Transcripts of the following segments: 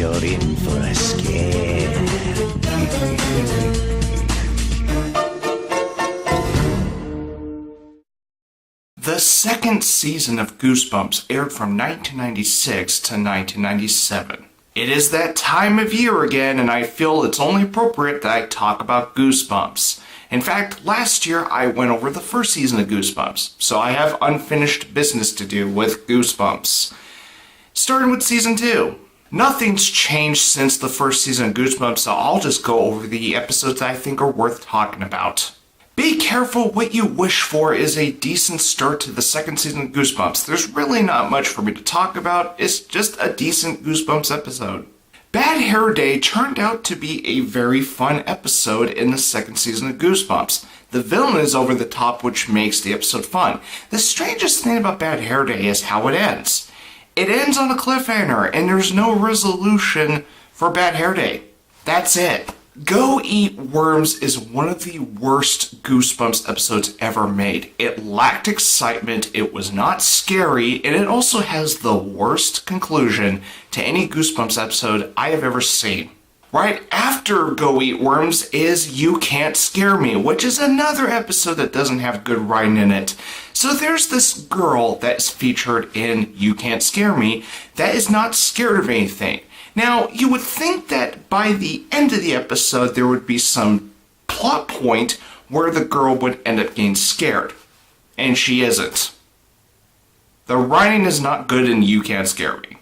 You're in for a scare. The second season of Goosebumps aired from 1996 to 1997. It is that time of year again, and I feel it's only appropriate that I talk about Goosebumps. In fact, last year I went over the first season of Goosebumps, so I have unfinished business to do with Goosebumps. Starting with season 2. Nothing's changed since the first season of Goosebumps, so I'll just go over the episodes that I think are worth talking about. Be careful what you wish for is a decent start to the second season of Goosebumps. There's really not much for me to talk about, it's just a decent Goosebumps episode. Bad Hair Day turned out to be a very fun episode in the second season of Goosebumps. The villain is over the top, which makes the episode fun. The strangest thing about Bad Hair Day is how it ends. It ends on a cliffhanger, and there's no resolution for Bad Hair Day. That's it. Go Eat Worms is one of the worst Goosebumps episodes ever made. It lacked excitement, it was not scary, and it also has the worst conclusion to any Goosebumps episode I have ever seen. Right after Go Eat Worms is You Can't Scare Me, which is another episode that doesn't have good writing in it. So there's this girl that's featured in You Can't Scare Me that is not scared of anything. Now, you would think that by the end of the episode there would be some plot point where the girl would end up getting scared. And she isn't. The writing is not good in You Can't Scare Me,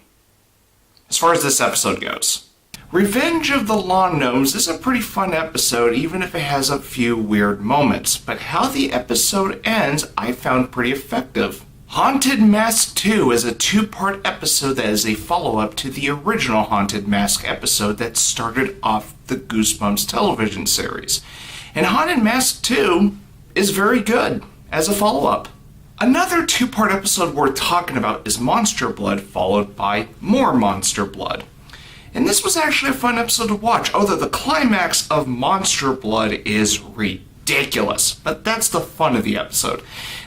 as far as this episode goes. Revenge of the Lawn Gnomes is a pretty fun episode, even if it has a few weird moments. But how the episode ends, I found pretty effective. Haunted Mask 2 is a 2-part episode that is a follow-up to the original Haunted Mask episode that started off the Goosebumps television series. And Haunted Mask 2 is very good as a follow-up. Another 2-part episode worth talking about is Monster Blood, followed by more Monster Blood. And this was actually a fun episode to watch, although the climax of Monster Blood is ridiculous. But that's the fun of the episode.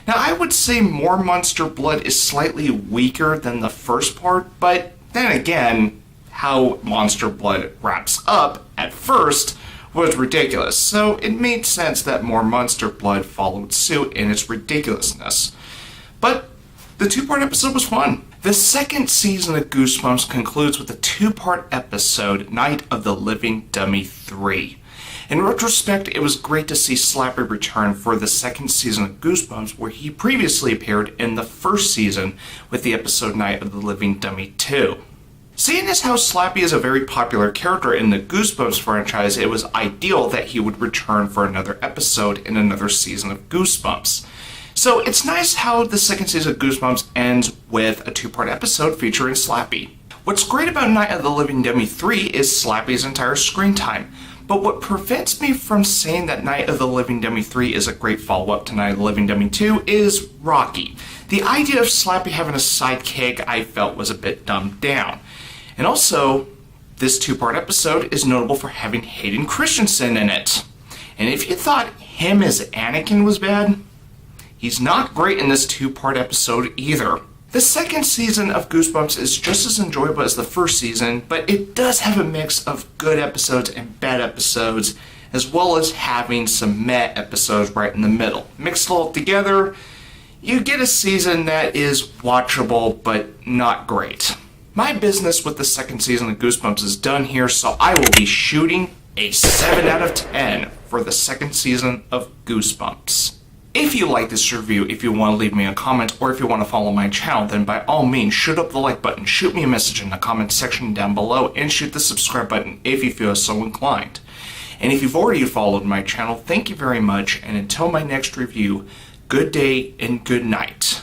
Now, I would say More Monster Blood is slightly weaker than the first part, but then again, how Monster Blood wraps up at first was ridiculous, so it made sense that More Monster Blood followed suit in its ridiculousness. But the 2-part episode was fun. The second season of Goosebumps concludes with a 2-part episode, Night of the Living Dummy 3. In retrospect, it was great to see Slappy return for the second season of Goosebumps, where he previously appeared in the first season with the episode Night of the Living Dummy 2. Seeing as how Slappy is a very popular character in the Goosebumps franchise, it was ideal that he would return for another episode in another season of Goosebumps. So it's nice how the second season of Goosebumps ends with a 2-part episode featuring Slappy. What's great about Night of the Living Dummy 3 is Slappy's entire screen time. But what prevents me from saying that Night of the Living Dummy 3 is a great follow-up to Night of the Living Dummy 2 is Rocky. The idea of Slappy having a sidekick I felt was a bit dumbed down. And also, this 2-part episode is notable for having Hayden Christensen in it. And if you thought him as Anakin was bad, he's not great in this 2-part episode either. The second season of Goosebumps is just as enjoyable as the first season, but it does have a mix of good episodes and bad episodes, as well as having some meh episodes right in the middle. Mixed all together, you get a season that is watchable, but not great. My business with the second season of Goosebumps is done here, so I will be shooting a 7 out of 10 for the second season of Goosebumps. If you like this review, if you want to leave me a comment, or if you want to follow my channel, then by all means, shoot up the like button, shoot me a message in the comment section down below, and shoot the subscribe button if you feel so inclined. And if you've already followed my channel, thank you very much, and until my next review, good day and good night.